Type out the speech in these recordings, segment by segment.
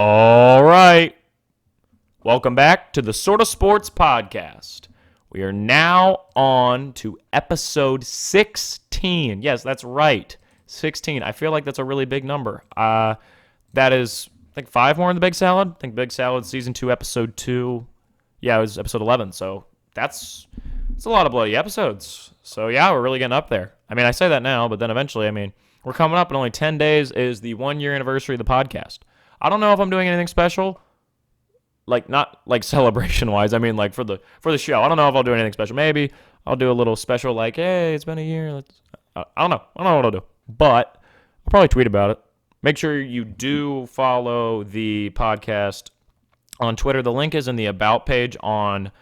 All right. Welcome back to the Sorta Sports Podcast. We are now on to episode 16. Yes, that's right. 16. I feel like that's a really big number. That is, I think, 5 more in the Big Salad. I think Big Salad Season 2, Episode 2. Yeah, it was Episode 11. So that's a lot of bloody episodes. So, yeah, we're really getting up there. I mean, I say that now, but then eventually, we're coming up in only 10 days is the 1-year anniversary of the podcast. I don't know if I'm doing anything special, like not like celebration-wise. I mean, like for the show. I don't know if I'll do anything special. Maybe I'll do a little special, like, hey, it's been a year. I don't know. I don't know what I'll do, but I'll probably tweet about it. Make sure you do follow the podcast on Twitter. The link is in the About page on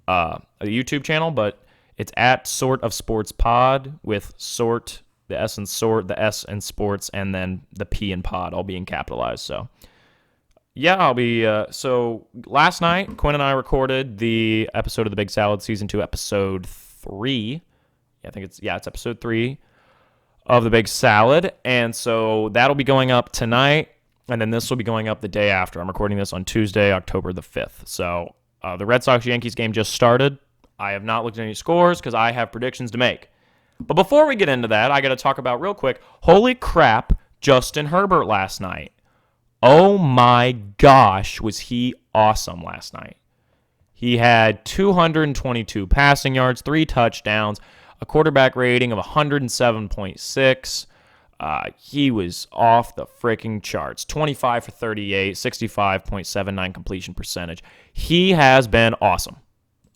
the YouTube channel, but it's at Sort of Sports Pod with sort. The S in sort, the S in sports, and then the P in pod all being capitalized. So, yeah, I'll be... so, last night, Quinn and I recorded the episode of The Big Salad, Season 2, Episode 3. Yeah, I think it's Episode 3 of The Big Salad. And so, that'll be going up tonight, and then this will be going up the day after. I'm recording this on Tuesday, October the 5th. So, the Red Sox-Yankees game just started. I have not looked at any scores because I have predictions to make. But before we get into that, I got to talk about real quick, holy crap, Justin Herbert last night. Oh my gosh, was he awesome last night. He had 222 passing yards, 3 touchdowns, a quarterback rating of 107.6. He was off the freaking charts. 25 for 38, 65.79 completion percentage. He has been awesome.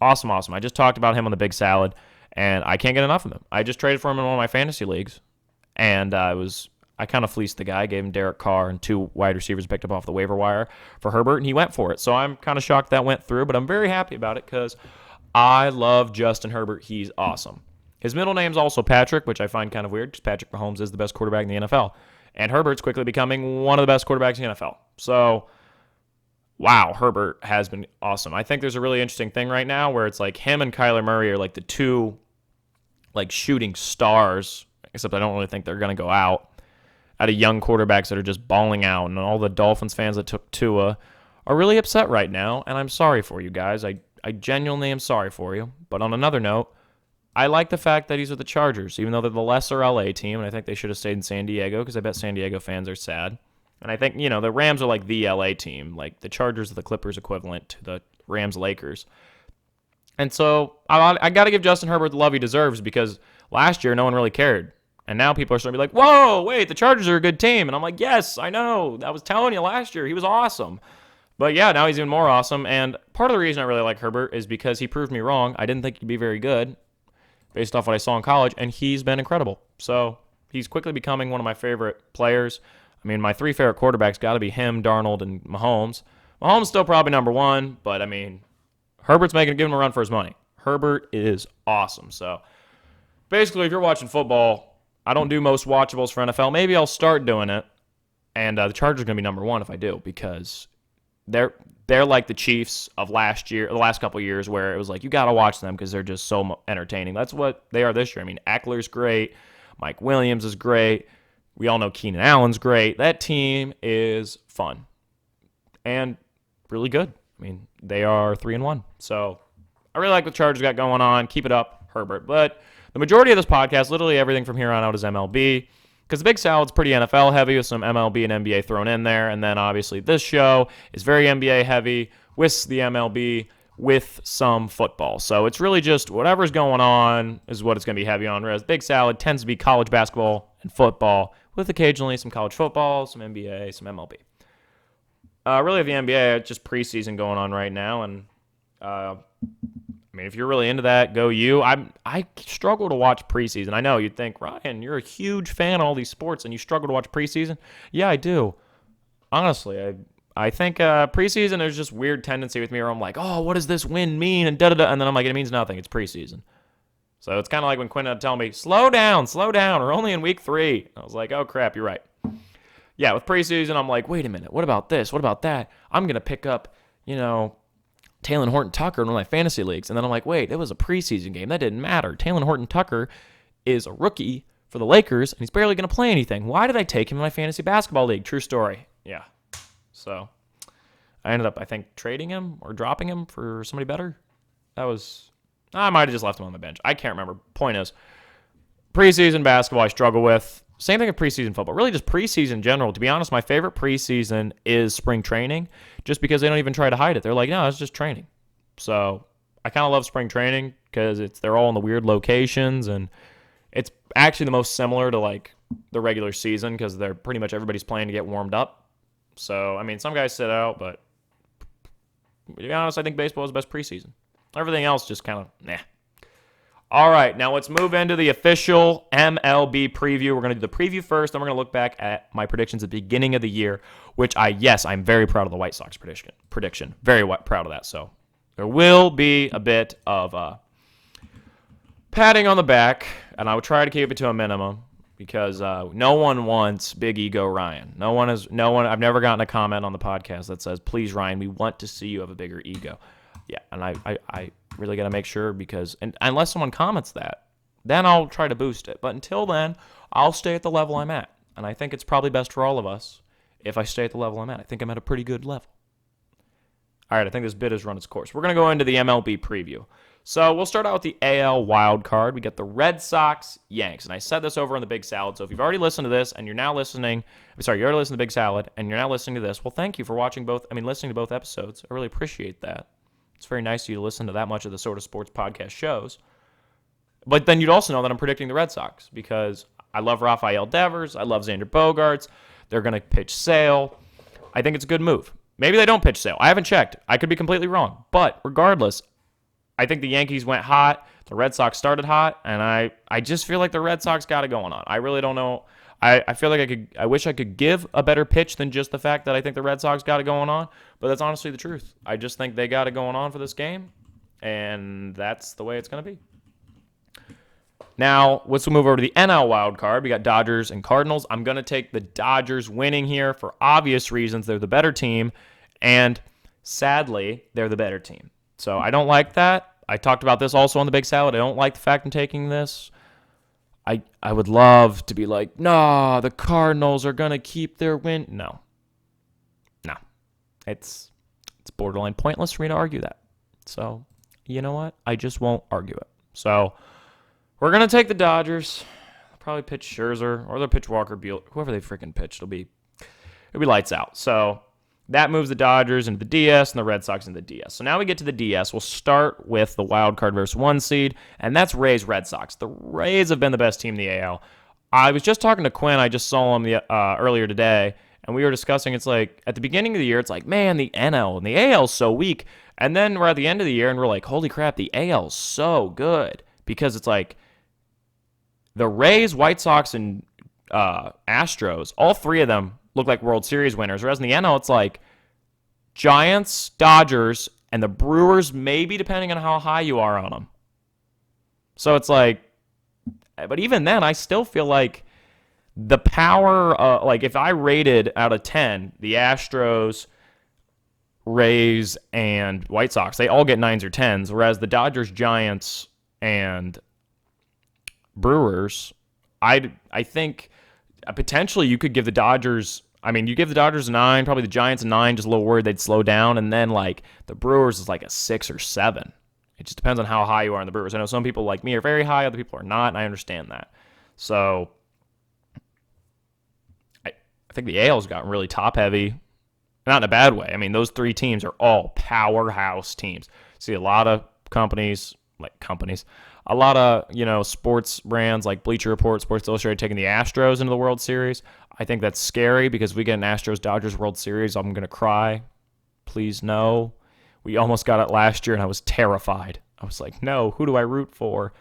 Awesome. I just talked about him on the Big Salad. And I can't get enough of him. I just traded for him in one of my fantasy leagues. And I kind of fleeced the guy, gave him Derek Carr and 2 wide receivers picked up off the waiver wire for Herbert, and he went for it. So I'm kind of shocked that went through, but I'm very happy about it because I love Justin Herbert. He's awesome. His middle name's also Patrick, which I find kind of weird because Patrick Mahomes is the best quarterback in the NFL. And Herbert's quickly becoming one of the best quarterbacks in the NFL. So, wow, Herbert has been awesome. I think there's a really interesting thing right now where it's like him and Kyler Murray are like the 2 like shooting stars, except I don't really think they're going to go out of young quarterbacks that are just balling out. And all the Dolphins fans that took Tua are really upset right now, and I'm sorry for you guys. I genuinely am sorry for you. But on another note, I like the fact that he's with the Chargers, even though they're the lesser LA team, and I think they should have stayed in San Diego because I bet San Diego fans are sad. And I think, the Rams are like the LA team. Like the Chargers are the Clippers equivalent to the Rams-Lakers. And so I got to give Justin Herbert the love he deserves because last year no one really cared. And now people are starting to be like, whoa, wait, the Chargers are a good team. And I'm like, yes, I know. I was telling you last year. He was awesome. But yeah, now he's even more awesome. And part of the reason I really like Herbert is because he proved me wrong. I didn't think he'd be very good based off what I saw in college. And he's been incredible. So he's quickly becoming one of my favorite players. I mean, my 3 favorite quarterbacks got to be him, Darnold, and Mahomes. Mahomes still probably number 1. But, I mean, Herbert's giving him a run for his money. Herbert is awesome. So, basically, if you're watching football, I don't do most watchables for NFL. Maybe I'll start doing it. And the Chargers are going to be number 1 if I do because they're like the Chiefs of last year, the last couple of years where it was like, you got to watch them because they're just so entertaining. That's what they are this year. I mean, Eckler's great. Mike Williams is great. We all know Keenan Allen's great. That team is fun and really good. I mean, they are 3-1. So I really like what the Chargers got going on. Keep it up, Herbert. But the majority of this podcast, literally everything from here on out is MLB because the Big Salad's pretty NFL heavy with some MLB and NBA thrown in there. And then obviously this show is very NBA heavy with the MLB with some football. So it's really just whatever's going on is what it's going to be heavy on. Whereas Big Salad tends to be college basketball and football with occasionally some college football, some NBA, some MLB. Really, the NBA, it's just preseason going on right now, and I mean, if you're really into that, go you. I struggle to watch preseason. I know you'd think, Ryan, you're a huge fan of all these sports, and you struggle to watch preseason. Yeah, I do. Honestly, I think preseason there's just weird tendency with me where I'm like, oh, what does this win mean, and da-da-da, and then I'm like, it means nothing. It's preseason. So it's kind of like when Quinn would tell me, slow down, we're only in week 3. I was like, oh, crap, you're right. Yeah, with preseason, I'm like, wait a minute, what about this? What about that? I'm going to pick up, Taylor Horton-Tucker in one of my fantasy leagues. And then I'm like, wait, it was a preseason game. That didn't matter. Taylor Horton-Tucker is a rookie for the Lakers, and he's barely going to play anything. Why did I take him in my fantasy basketball league? True story. Yeah. So I ended up, I think, trading him or dropping him for somebody better. I might have just left him on the bench. I can't remember. Point is, preseason basketball I struggle with. Same thing with preseason football. Really just preseason in general. To be honest, my favorite preseason is spring training just because they don't even try to hide it. They're like, no, it's just training. So I kind of love spring training because they're all in the weird locations, and it's actually the most similar to like the regular season because they're pretty much everybody's playing to get warmed up. So, I mean, some guys sit out, but to be honest, I think baseball is the best preseason. Everything else just kind of, nah. All right, now let's move into the official MLB preview. We're going to do the preview first, then we're going to look back at my predictions at the beginning of the year, which I'm very proud of the White Sox prediction. Very proud of that. So there will be a bit of patting on the back, and I will try to keep it to a minimum because no one wants Big Ego Ryan. I've never gotten a comment on the podcast that says, please, Ryan, we want to see you have a bigger ego. Yeah, and I really got to make sure because unless someone comments that, then I'll try to boost it. But until then, I'll stay at the level I'm at. And I think it's probably best for all of us if I stay at the level I'm at. I think I'm at a pretty good level. All right, I think this bit has run its course. We're going to go into the MLB preview. So we'll start out with the AL wild card. We get the Red Sox, Yanks. And I said this over on the Big Salad. So if you've already listened to this and you're now listening, you already listened to Big Salad and you're now listening to this, well, thank you for listening to both episodes. I really appreciate that. It's very nice of you to listen to that much of the Sort of Sports podcast shows. But then you'd also know that I'm predicting the Red Sox because I love Rafael Devers. I love Xander Bogaerts. They're going to pitch Sale. I think it's a good move. Maybe they don't pitch Sale. I haven't checked. I could be completely wrong. But regardless, I think the Yankees went hot. The Red Sox started hot. And I just feel like the Red Sox got it going on. I really don't know. I feel like I wish I could give a better pitch than just the fact that I think the Red Sox got it going on, but that's honestly the truth. I just think they got it going on for this game, and that's the way it's going to be. Now, let's move over to the NL wild card. We got Dodgers and Cardinals. I'm going to take the Dodgers winning here for obvious reasons. They're the better team, and sadly, they're the better team. So I don't like that. I talked about this also on the Big Salad. I don't like the fact I'm taking this. I would love to be like, nah, the Cardinals are going to keep their win. No. It's borderline pointless for me to argue that. So, you know what? I just won't argue it. So, we're going to take the Dodgers. They'll probably pitch Scherzer or they'll pitch Walker Buehler. Whoever they freaking pitch, it'll be lights out. So, that moves the Dodgers into the DS and the Red Sox into the DS. So now we get to the DS. We'll start with the wild card versus 1 seed, and that's Rays Red Sox. The Rays have been the best team in the AL. I was just talking to Quinn. I just saw him earlier today, and we were discussing, it's like, at the beginning of the year, it's like, man, the NL and the AL is so weak. And then we're at the end of the year, and we're like, holy crap, the AL is so good. Because it's like the Rays, White Sox, and Astros, all three of them look like World Series winners. Whereas in the NL, it's like Giants, Dodgers, and the Brewers, maybe depending on how high you are on them. So it's like, but even then, I still feel like the power, like if I rated out of 10, the Astros, Rays, and White Sox, they all get 9s or 10s, whereas the Dodgers, Giants, and Brewers, I think potentially you could give the Dodgers, you give the Dodgers a 9, probably the Giants a 9, just a little worried they'd slow down, and then like the Brewers is like a 6 or 7. It just depends on how high you are in the Brewers. I know some people like me are very high, other people are not, and I understand that. So I think the AL's gotten really top-heavy, not in a bad way. Those three teams are all powerhouse teams. See a lot of a lot of, sports brands like Bleacher Report, Sports Illustrated taking the Astros into the World Series. I think that's scary because we get an Astros-Dodgers World Series, I'm going to cry. Please, no. We almost got it last year, and I was terrified. I was like, no, who do I root for?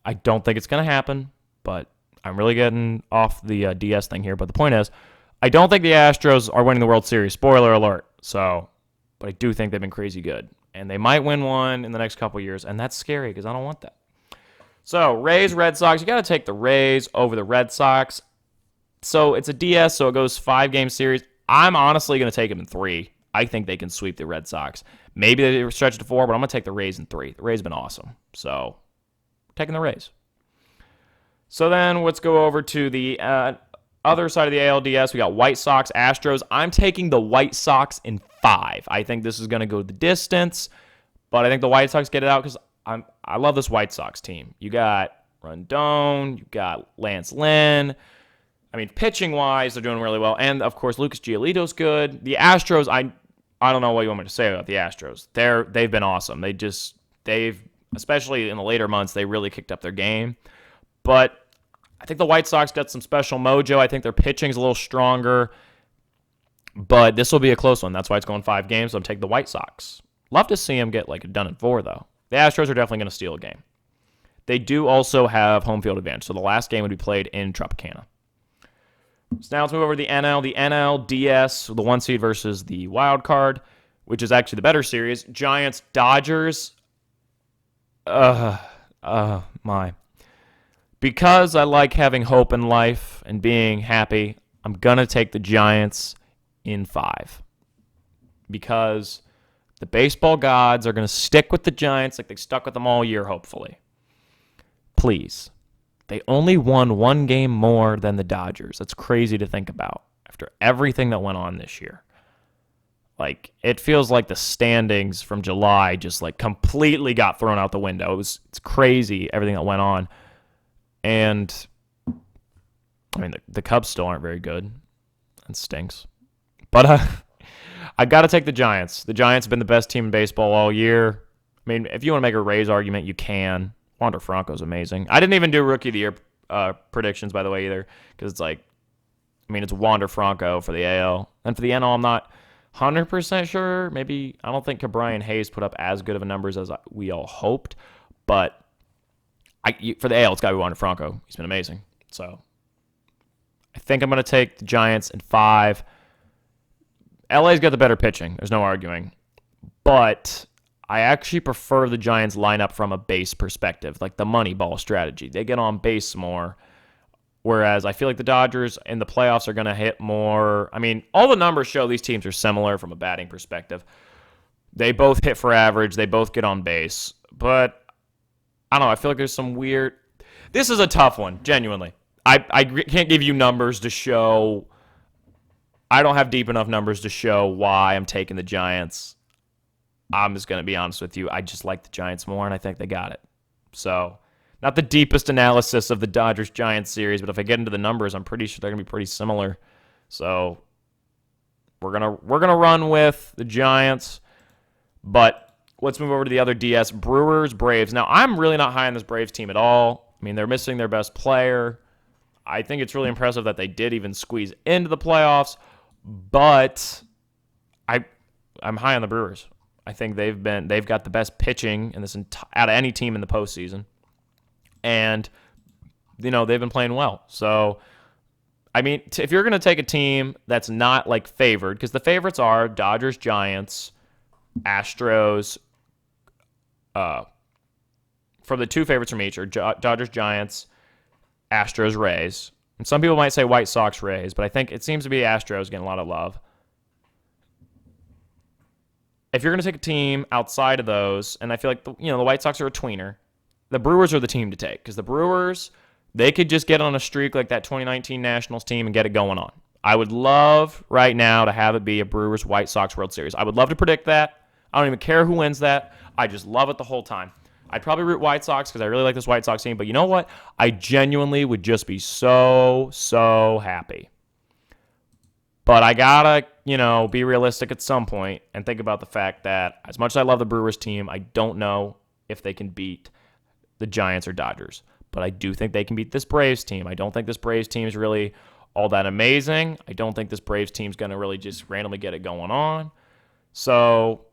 I don't think it's going to happen, but I'm really getting off the DS thing here. But the point is, I don't think the Astros are winning the World Series. Spoiler alert. But I do think they've been crazy good. And they might win one in the next couple years, and that's scary because I don't want that. So, Rays, Red Sox, you got to take the Rays over the Red Sox. So, it's a DS, so it goes 5-game series. I'm honestly going to take them in 3. I think they can sweep the Red Sox. Maybe they stretch to 4, but I'm going to take the Rays in 3. The Rays have been awesome. So, taking the Rays. So then let's go over to the other side of the ALDS, we got White Sox, Astros. I'm taking the White Sox in 5. I think this is going to go the distance, but I think the White Sox get it out because I love this White Sox team. You got Rondon, you got Lance Lynn. I mean, pitching-wise, they're doing really well. And, of course, Lucas Giolito's good. The Astros, I don't know what you want me to say about the Astros. They've been awesome. They've especially in the later months, they really kicked up their game. But I think the White Sox got some special mojo. I think their pitching's a little stronger. But this will be a close one. That's why it's going 5 games. So I'm taking the White Sox. Love to see them get done in 4, though. The Astros are definitely going to steal a game. They do also have home field advantage, so the last game would be played in Tropicana. So now let's move over to the NL. The NLDS, the 1 seed versus the wild card, which is actually the better series. Giants, Dodgers. My. Because I like having hope in life and being happy, I'm going to take the Giants in 5. Because the baseball gods are going to stick with the Giants like they stuck with them all year, hopefully. Please. They only won 1 game more than the Dodgers. That's crazy to think about after everything that went on this year. It feels like the standings from July just completely got thrown out the window. It's crazy everything that went on. And I mean the Cubs still aren't very good. That stinks. But I got to take the Giants. The Giants have been the best team in baseball all year. I mean, if you want to make a Rays argument, you can. Wander Franco's amazing. I didn't even do Rookie of the Year predictions, by the way, either, because it's Wander Franco for the AL. And for the NL, I'm not 100% sure. Maybe, I don't think Brian Hayes put up as good of a numbers as we all hoped, but for the AL, it's got to be Wander Franco. He's been amazing. So I think I'm going to take the Giants in 5. LA's got the better pitching. There's no arguing. But I actually prefer the Giants lineup from a base perspective, like the money ball strategy. They get on base more, whereas I feel like the Dodgers in the playoffs are going to hit more. I mean, all the numbers show these teams are similar from a batting perspective. They both hit for average. They both get on base. But I don't know. I feel like there's some weird... This is a tough one, genuinely. I can't give you numbers to show... I don't have deep enough numbers to show why I'm taking the Giants. I'm just going to be honest with you. I just like the Giants more, and I think they got it. So, not the deepest analysis of the Dodgers-Giants series, but if I get into the numbers, I'm pretty sure they're going to be pretty similar. So, we're gonna run with the Giants. But let's move over to the other DS. Brewers, Braves. Now, I'm really not high on this Braves team at all. I mean, they're missing their best player. I think it's really impressive that they did even squeeze into the playoffs. But I'm high on the Brewers. I think they've got the best pitching in this out of any team in the postseason, and they've been playing well. So, I mean, if you're going to take a team that's not favored, because the favorites are Dodgers, Giants, Astros. For the 2 favorites from each are Dodgers, Giants, Astros, Rays. And some people might say White Sox, Rays, but I think it seems to be Astros getting a lot of love. If you're going to take a team outside of those, and I feel like the White Sox are a tweener, the Brewers are the team to take, because the Brewers, they could just get on a streak like that 2019 Nationals team and get it going on. I would love right now to have it be a Brewers-White Sox World Series. I would love to predict that. I don't even care who wins that. I just love it the whole time. I'd probably root White Sox because I really like this White Sox team, but you know what? I genuinely would just be so happy. But I gotta, be realistic at some point and think about the fact that as much as I love the Brewers team, I don't know if they can beat the Giants or Dodgers. But I do think they can beat this Braves team. I don't think this Braves team is really all that amazing. I don't think this Braves team's going to really just randomly get it going on. So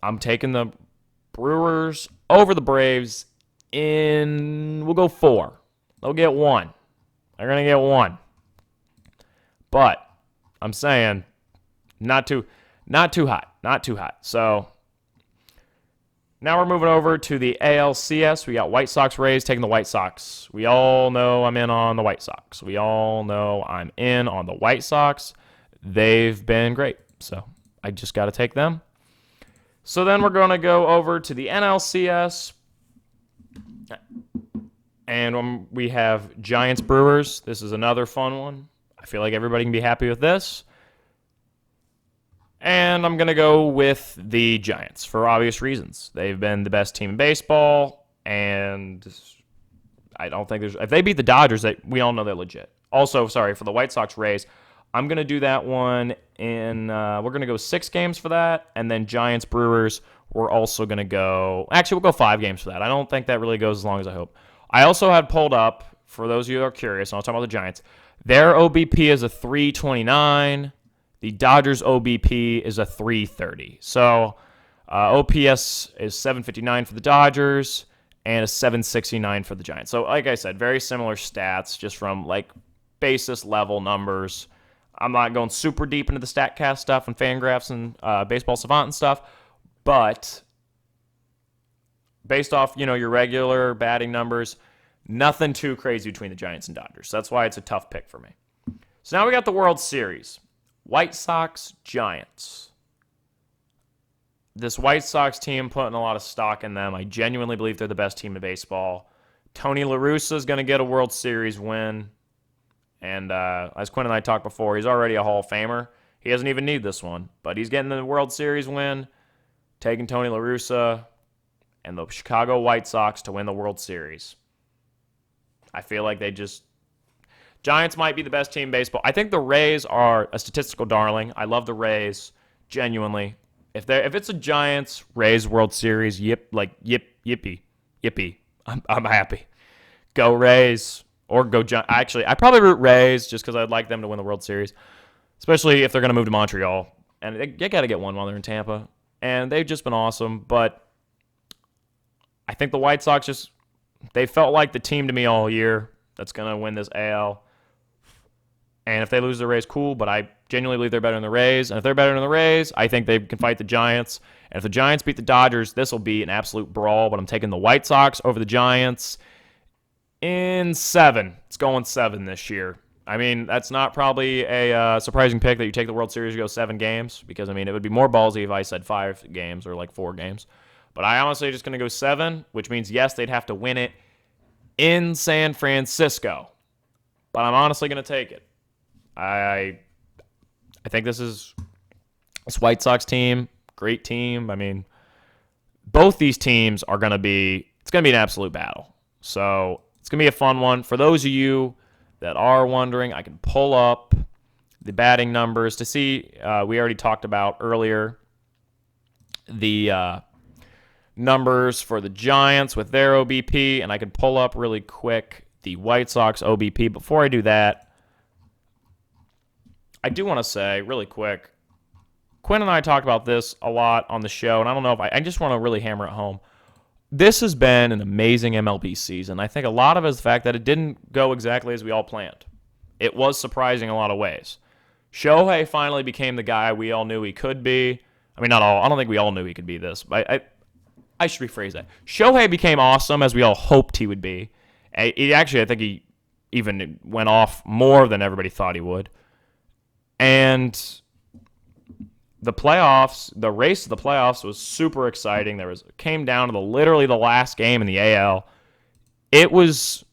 I'm taking the Brewers over the Braves we'll go 4. They'll get 1. They're going to get 1. But I'm saying not too hot. Not too hot. So now we're moving over to the ALCS. We got White Sox, Rays taking the White Sox. We all know I'm in on the White Sox. They've been great. So I just got to take them. So then we're going to go over to the NLCS. And we have Giants, Brewers. This is another fun one. I feel like everybody can be happy with this. And I'm going to go with the Giants for obvious reasons. They've been the best team in baseball, and I don't think if they beat the Dodgers, we all know they're legit. Also, sorry, for the White Sox Rays, I'm going to do that one we're going to go 6 games for that, and then Giants Brewers, we're also going to go, actually, we'll go 5 games for that. I don't think that really goes as long as I hope. I also had pulled up, for those of you that are curious, and I'll talk about the Giants, their OBP is a 329. The Dodgers OBP is a 330. So OPS is 759 for the Dodgers and a 769 for the Giants. So like I said, very similar stats just from like basis level numbers. I'm not going super deep into the StatCast stuff and Fangraphs and Baseball Savant and stuff, but based off, your regular batting numbers, nothing too crazy between the Giants and Dodgers. So that's why it's a tough pick for me. So now we got the World Series. White Sox, Giants. This White Sox team, putting a lot of stock in them. I genuinely believe they're the best team in baseball. Tony La Russa is going to get a World Series win. And as Quinn and I talked before, he's already a Hall of Famer. He doesn't even need this one. But he's getting the World Series win, taking Tony La Russa and the Chicago White Sox to win the World Series. I feel like Giants might be the best team in baseball. I think the Rays are a statistical darling. I love the Rays, genuinely. If it's a Giants Rays World Series, yippee. I'm happy. Go Rays or go Giants. Actually, I probably root Rays just because I'd like them to win the World Series, especially if they're going to move to Montreal. And they got to get one while they're in Tampa. And they've just been awesome. But I think the White Sox they felt like the team to me all year that's going to win this AL. And if they lose the Rays, cool, but I genuinely believe they're better than the Rays. And if they're better than the Rays, I think they can fight the Giants. And if the Giants beat the Dodgers, this will be an absolute brawl, but I'm taking the White Sox over the Giants in 7. It's going 7 this year. I mean, that's not probably a surprising pick that you take the World Series and go 7 games, because, I mean, it would be more ballsy if I said 5 games or like 4 games. But I honestly just going to go 7, which means, yes, they'd have to win it in San Francisco. But I'm honestly going to take it. I think this White Sox team, great team. I mean, both these teams it's going to be an absolute battle. So it's going to be a fun one. For those of you that are wondering, I can pull up the batting numbers to see. We already talked about earlier the numbers for the Giants with their OBP, and I can pull up really quick the White Sox OBP. Before I do that, I do want to say really quick, Quinn and I talked about this a lot on the show, and I don't know if I just want to really hammer it home. This has been an amazing MLB season. I think a lot of it is the fact that it didn't go exactly as we all planned. It was surprising in a lot of ways. Shohei finally became the guy we all knew he could be. I mean, not all. I don't think we all knew he could be this. But I should rephrase that. Shohei became awesome as we all hoped he would be. I think he even went off more than everybody thought he would. And the playoffs, the race to the playoffs was super exciting. Came down to literally the last game in the AL. It was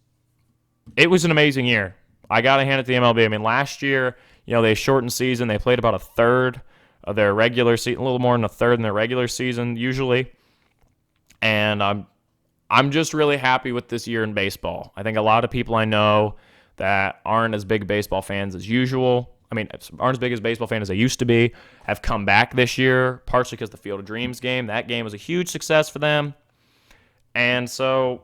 an amazing year. I got to hand it to the MLB. I mean, last year, they shortened season. They played about a third of their regular season, a little more than a third in their regular season usually. And I'm just really happy with this year in baseball. I think a lot of people I know that aren't as big baseball fans as usual, aren't as big as baseball fans as they used to be, have come back this year, partially because the Field of Dreams game. That game was a huge success for them. And so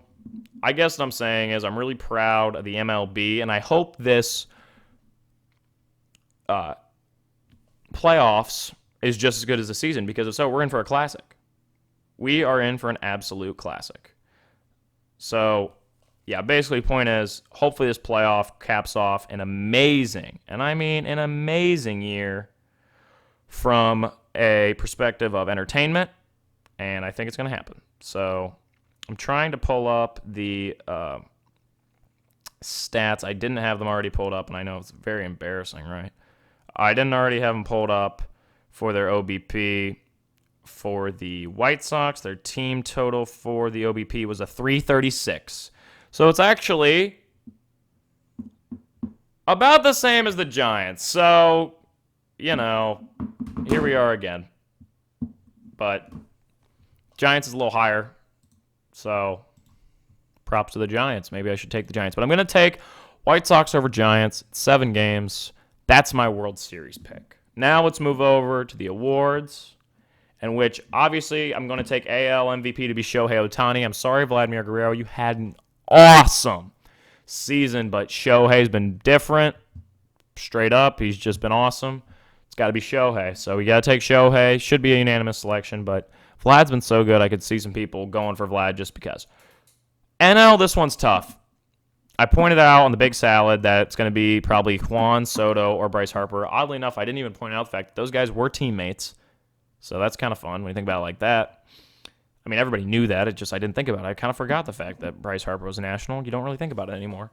I guess what I'm saying is I'm really proud of the MLB, and I hope this playoffs is just as good as the season, because if so, we're in for a classic. We are in for an absolute classic. So, yeah, basically the point is, hopefully this playoff caps off an amazing, and I mean an amazing year from a perspective of entertainment, and I think it's going to happen. So I'm trying to pull up the stats. I didn't have them already pulled up, and I know it's very embarrassing, right? I didn't already have them pulled up for their OBP. For the White Sox, their team total for the OBP was a 336. So it's actually About the same as the Giants. So, here we are again. But Giants is a little higher. So, props to the Giants. Maybe I should take the Giants. But I'm going to take White Sox over Giants. 7 games. That's my World Series pick. Now let's move over to the awards, in which obviously I'm going to take AL MVP to be Shohei Ohtani. I'm sorry, Vladimir Guerrero. You had an awesome season, but Shohei's been different. Straight up, he's just been awesome. It's got to be Shohei. So we got to take Shohei. Should be a unanimous selection, but Vlad's been so good I could see some people going for Vlad just because. NL, this one's tough. I pointed out on the Big Salad that it's going to be probably Juan Soto or Bryce Harper. Oddly enough, I didn't even point out the fact that those guys were teammates. So that's kind of fun when you think about it like that. I mean, everybody knew that. It just I didn't think about it. I kind of forgot the fact that Bryce Harper was a national. You don't really think about it anymore.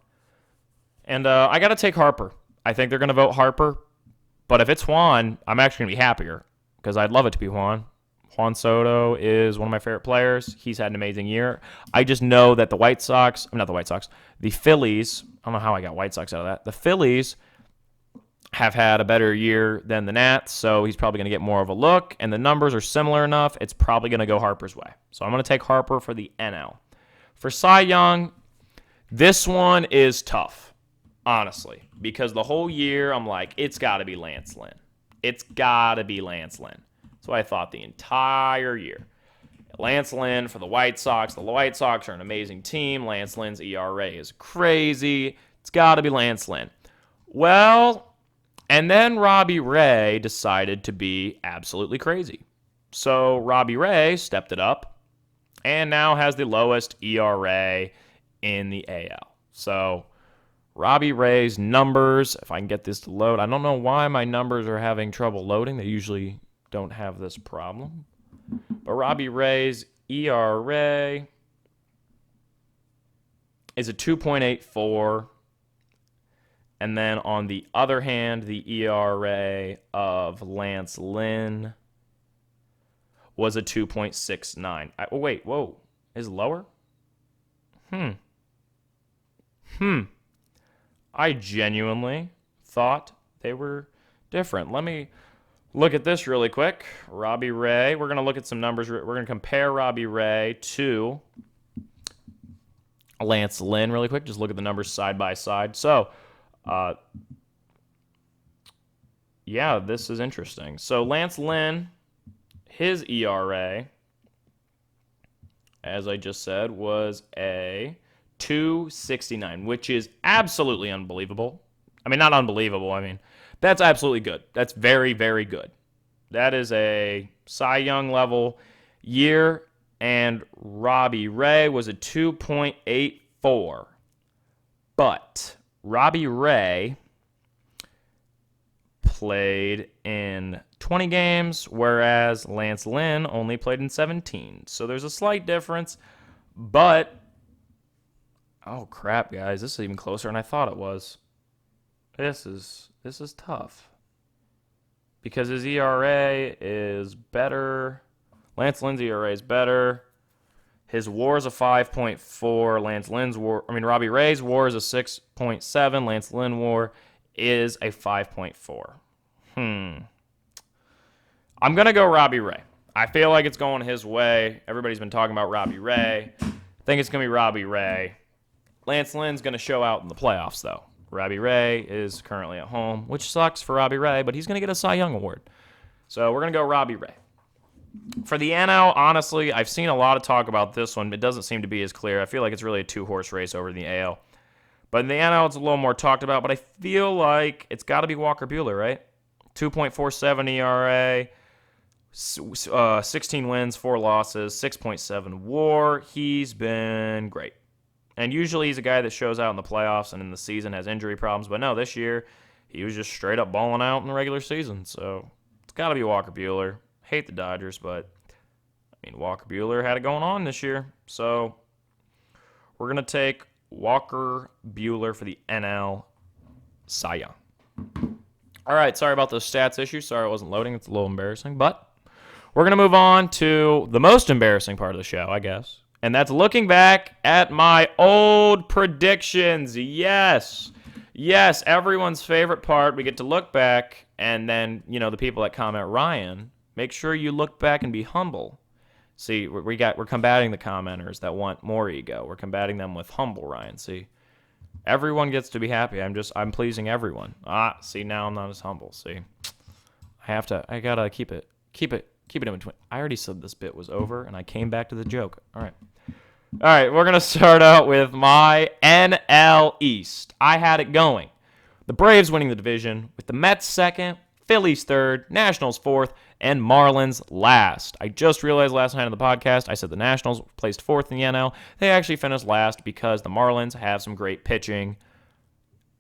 And I got to take Harper. I think they're going to vote Harper. But if it's Juan, I'm actually going to be happier because I'd love it to be Juan. Juan Soto is one of my favorite players. He's had an amazing year. I just know that the Phillies, I don't know how I got White Sox out of that. The Phillies have had a better year than the Nats, so he's probably going to get more of a look, and the numbers are similar enough, it's probably going to go Harper's way. So I'm going to take Harper for the NL. For Cy Young, this one is tough, honestly, because the whole year I'm like, it's got to be Lance Lynn. It's got to be Lance Lynn. That's what I thought the entire year. Lance Lynn for the White Sox. The White Sox are an amazing team. Lance Lynn's ERA is crazy. It's got to be Lance Lynn. Well, and then Robbie Ray decided to be absolutely crazy. So Robbie Ray stepped it up and now has the lowest ERA in the AL. So Robbie Ray's numbers, if I can get this to load. I don't know why my numbers are having trouble loading. They usually don't have this problem. But Robbie Ray's ERA is a 2.84. And then on the other hand, the ERA of Lance Lynn was a 2.69. Wait, whoa. Is it lower? I genuinely thought they were different. Let me look at this really quick. Robbie Ray. We're going to look at some numbers. We're going to compare Robbie Ray to Lance Lynn really quick. Just look at the numbers side by side. So, yeah, this is interesting. So Lance Lynn, his ERA, as I just said, was a 2.69, which is absolutely unbelievable. I mean, not unbelievable. I mean, that's absolutely good. That's very, very good. That is a Cy Young level year, and Robbie Ray was a 2.84. But Robbie Ray played in 20 games, whereas Lance Lynn only played in 17. So there's a slight difference, but oh crap, guys, this is even closer than I thought it was. This is tough because his ERA is better. Lance Lynn's ERA is better. His WAR is a 5.4. Robbie Ray's WAR is a 6.7. Lance Lynn WAR is a 5.4. I'm gonna go Robbie Ray. I feel like it's going his way. Everybody's been talking about Robbie Ray. I think it's gonna be Robbie Ray. Lance Lynn's gonna show out in the playoffs though. Robbie Ray is currently at home, which sucks for Robbie Ray, but he's going to get a Cy Young Award. So we're going to go Robbie Ray. For the NL, honestly, I've seen a lot of talk about this one. It doesn't seem to be as clear. I feel like it's really a two-horse race over the AL. But in the NL, it's a little more talked about, but I feel like it's got to be Walker Buehler, right? 2.47 ERA, 16 wins, 4 losses, 6.7 WAR. He's been great. And usually he's a guy that shows out in the playoffs and in the season has injury problems. But no, this year he was just straight up balling out in the regular season. So it's got to be Walker Buehler. Hate the Dodgers, but I mean, Walker Buehler had it going on this year. So we're going to take Walker Buehler for the NL Cy Young. All right, sorry about those stats issues. Sorry it wasn't loading. It's a little embarrassing. But we're going to move on to the most embarrassing part of the show, I guess. And that's looking back at my old predictions. Yes. Yes, everyone's favorite part. We get to look back, and then, the people that comment Ryan, make sure you look back and be humble. See, we're combating the commenters that want more ego. We're combating them with humble Ryan. See, everyone gets to be happy. I'm pleasing everyone. See, now I'm not as humble. See, I gotta keep it in between. I already said this bit was over, and I came back to the joke. All right, we're going to start out with my NL East. I had it going. The Braves winning the division, with the Mets second, Phillies third, Nationals fourth, and Marlins last. I just realized last night on the podcast, I said the Nationals placed fourth in the NL. They actually finished last because the Marlins have some great pitching.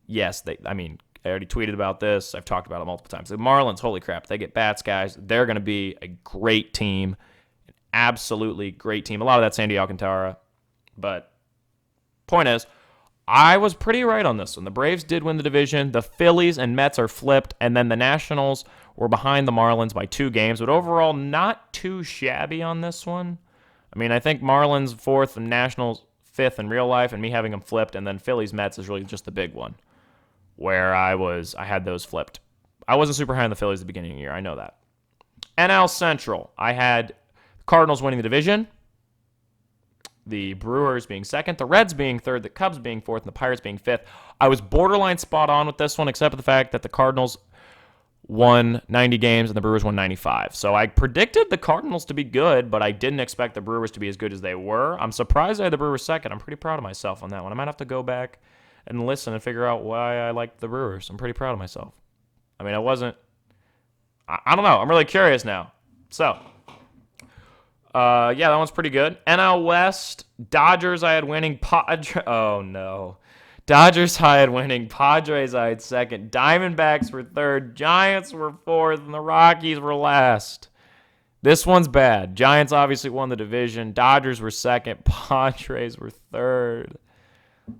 Yes, I already tweeted about this. I've talked about it multiple times. The Marlins, holy crap, they get bats, guys. They're going to be a great team. An absolutely great team. A lot of that Sandy Alcantara. But point is, I was pretty right on this one. The Braves did win the division. The Phillies and Mets are flipped. And then the Nationals were behind the Marlins by 2 games. But overall, not too shabby on this one. I think Marlins 4th and Nationals 5th in real life, and me having them flipped. And then Phillies Mets is really just the big one, where I had those flipped. I wasn't super high on the Phillies at the beginning of the year. I know that. NL Central, I had the Cardinals winning the division, the Brewers being second, the Reds being third, the Cubs being fourth, and the Pirates being fifth. I was borderline spot on with this one, except for the fact that the Cardinals won 90 games and the Brewers won 95. So I predicted the Cardinals to be good, but I didn't expect the Brewers to be as good as they were. I'm surprised I had the Brewers second. I'm pretty proud of myself on that one. I might have to go back and listen and figure out why I liked the Brewers. I'm pretty proud of myself. I don't know. I'm really curious now. So, that one's pretty good. NL West, Dodgers I had winning. Oh, no. Dodgers I had winning. Padres I had second. Diamondbacks were third. Giants were fourth. And the Rockies were last. This one's bad. Giants obviously won the division. Dodgers were second. Padres were third.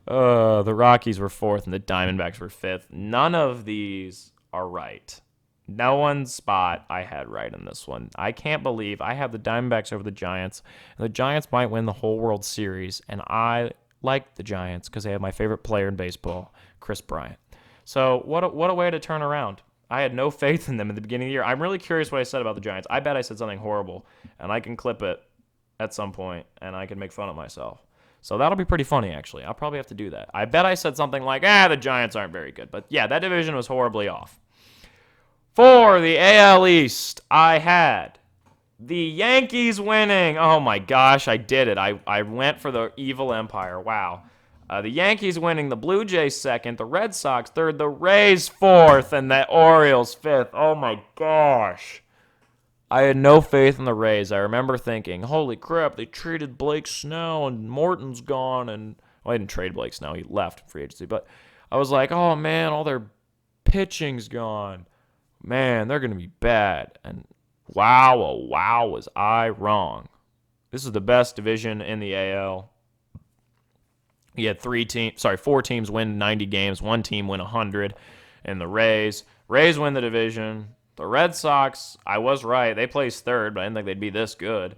The Rockies were fourth and the Diamondbacks were fifth. None of these are right. No one's spot I had right in this one. I can't believe I have the Diamondbacks over the Giants. And the Giants might win the whole World Series, and I like the Giants because they have my favorite player in baseball, Chris Bryant. So what a way to turn around. I had no faith in them at the beginning of the year. I'm really curious what I said about the Giants. I bet I said something horrible, and I can clip it at some point, and I can make fun of myself. So that'll be pretty funny, actually. I'll probably have to do that. I bet I said something like, the Giants aren't very good. But yeah, that division was horribly off. For the AL East, I had the Yankees winning. Oh my gosh, I did it. I went for the evil empire. Wow. The Yankees winning, the Blue Jays second, the Red Sox third, the Rays fourth, and the Orioles fifth. Oh my gosh. I had no faith in the Rays. I remember thinking, holy crap, they traded Blake Snell and Morton's gone. I didn't trade Blake Snell. He left free agency. But I was like, oh man, all their pitching's gone. Man, they're going to be bad. And wow, was I wrong. This is the best division in the AL. You had 4 teams win 90 games, 1 team win 100, and the Rays win the division. The Red Sox, I was right. They placed third, but I didn't think they'd be this good.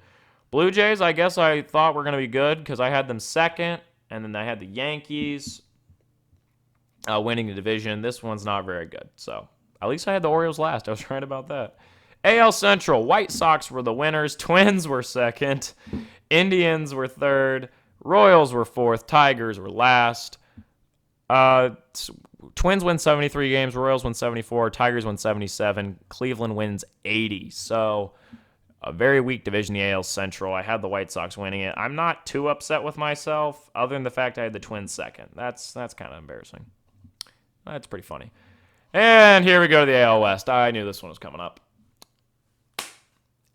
Blue Jays, I guess I thought were going to be good because I had them second, and then I had the Yankees winning the division. This one's not very good, so at least I had the Orioles last. I was right about that. AL Central, White Sox were the winners. Twins were second. Indians were third. Royals were fourth. Tigers were last. Twins win 73 games. Royals win 74. Tigers win 77. Cleveland wins 80. So a very weak division, the AL Central. I had the White Sox winning it. I'm not too upset with myself, other than the fact I had the Twins second. That's kind of embarrassing. That's pretty funny. And here we go to the AL West. I knew this one was coming up.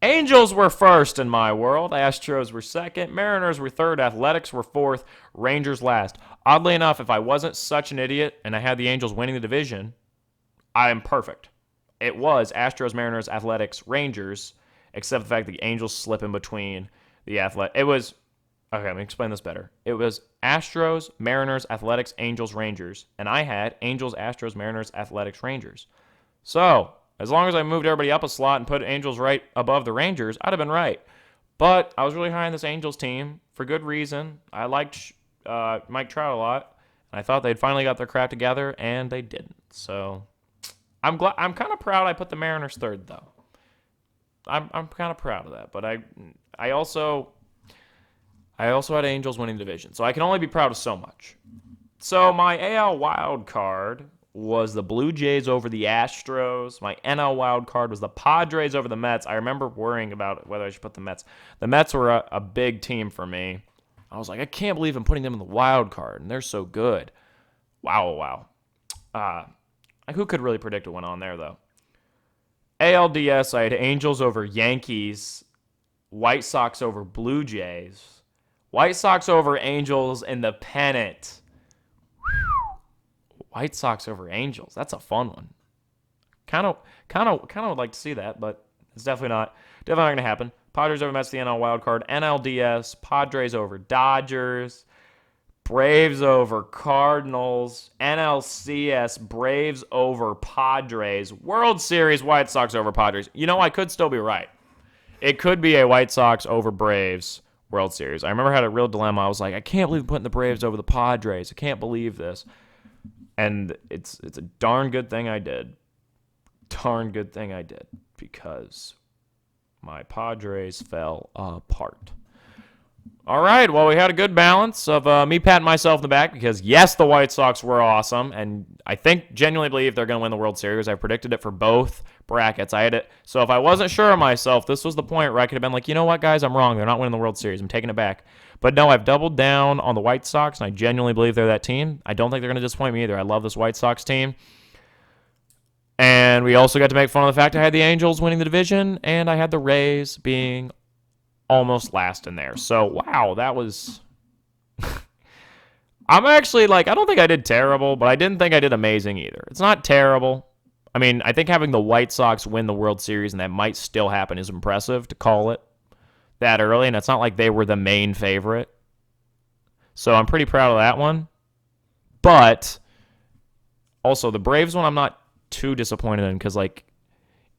Angels were first in my world. Astros were second. Mariners were third. Athletics were fourth. Rangers last. Oddly enough, if I wasn't such an idiot and I had the Angels winning the division, I am perfect. It was Astros, Mariners, Athletics, Rangers, except the fact that the Angels slip in between the Athletics. It was, okay, let me explain this better. It was Astros, Mariners, Athletics, Angels, Rangers, and I had Angels, Astros, Mariners, Athletics, Rangers. So as long as I moved everybody up a slot and put Angels right above the Rangers, I'd have been right. But I was really high on this Angels team for good reason. I liked Mike Trout a lot, And I thought they'd finally got their crap together, and they didn't. So I'm kind of proud I put the Mariners third, though. I'm kind of proud of that. But I also had Angels winning the division, so I can only be proud of so much. So my AL wild card was the Blue Jays over the Astros. My NL wild card was the Padres over the Mets. I remember worrying about whether I should put the Mets. The Mets were a big team for me. I was like, I can't believe I'm putting them in the wild card, and they're so good. Wow. Who could really predict what went on there, though? ALDS, I had Angels over Yankees, White Sox over Blue Jays, White Sox over Angels in the pennant. White Sox over Angels. That's a fun one. Kind of would like to see that, but it's definitely not going to happen. Padres over Mets, the NL wild card. NLDS, Padres over Dodgers. Braves over Cardinals. NLCS, Braves over Padres. World Series, White Sox over Padres. I could still be right. It could be a White Sox over Braves World Series. I remember I had a real dilemma. I was like, I can't believe I'm putting the Braves over the Padres. I can't believe this. And it's a darn good thing I did. Because my Padres fell apart. All right, well, we had a good balance of me patting myself in the back because, yes, the White Sox were awesome, and I genuinely believe they're going to win the World Series. I predicted it for both brackets. I had it. So if I wasn't sure of myself, this was the point where I could have been like, you know what, guys, I'm wrong. They're not winning the World Series. I'm taking it back. But no, I've doubled down on the White Sox, and I genuinely believe they're that team. I don't think they're going to disappoint me either. I love this White Sox team. And we also got to make fun of the fact I had the Angels winning the division, and I had the Rays being almost last in there. So, wow, that was... I'm actually, I don't think I did terrible, but I didn't think I did amazing either. It's not terrible. I mean, I think having the White Sox win the World Series, and that might still happen, is impressive to call it that early, and it's not like they were the main favorite. So I'm pretty proud of that one. But also, the Braves one I'm not too disappointed in because,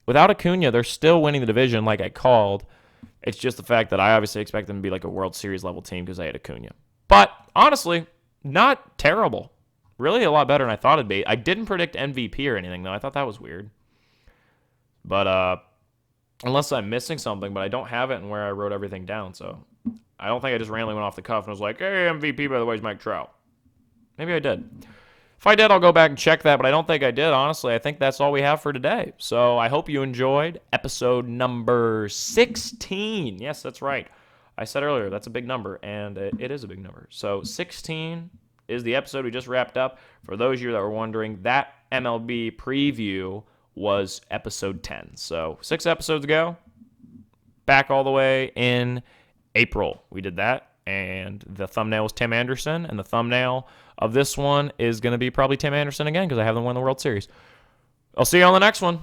without Acuna, they're still winning the division like I called. It's just the fact that I obviously expect them to be like a World Series level team because I had Acuna. But honestly, not terrible. Really a lot better than I thought it'd be. I didn't predict MVP or anything, though. I thought that was weird. But unless I'm missing something, but I don't have it in where I wrote everything down. So I don't think I just randomly went off the cuff and was like, hey, MVP, by the way, is Mike Trout. Maybe I did. If I did, I'll go back and check that, but I don't think I did, honestly. I think that's all we have for today. So I hope you enjoyed episode number 16. Yes, that's right. I said earlier, that's a big number, and it is a big number. So 16 is the episode we just wrapped up. For those of you that were wondering, that MLB preview was episode 10. So 6 episodes ago, back all the way in April, we did that. And the thumbnail was Tim Anderson, and the thumbnail of this one is going to be probably Tim Anderson again because I have them win the World Series. I'll see you on the next one.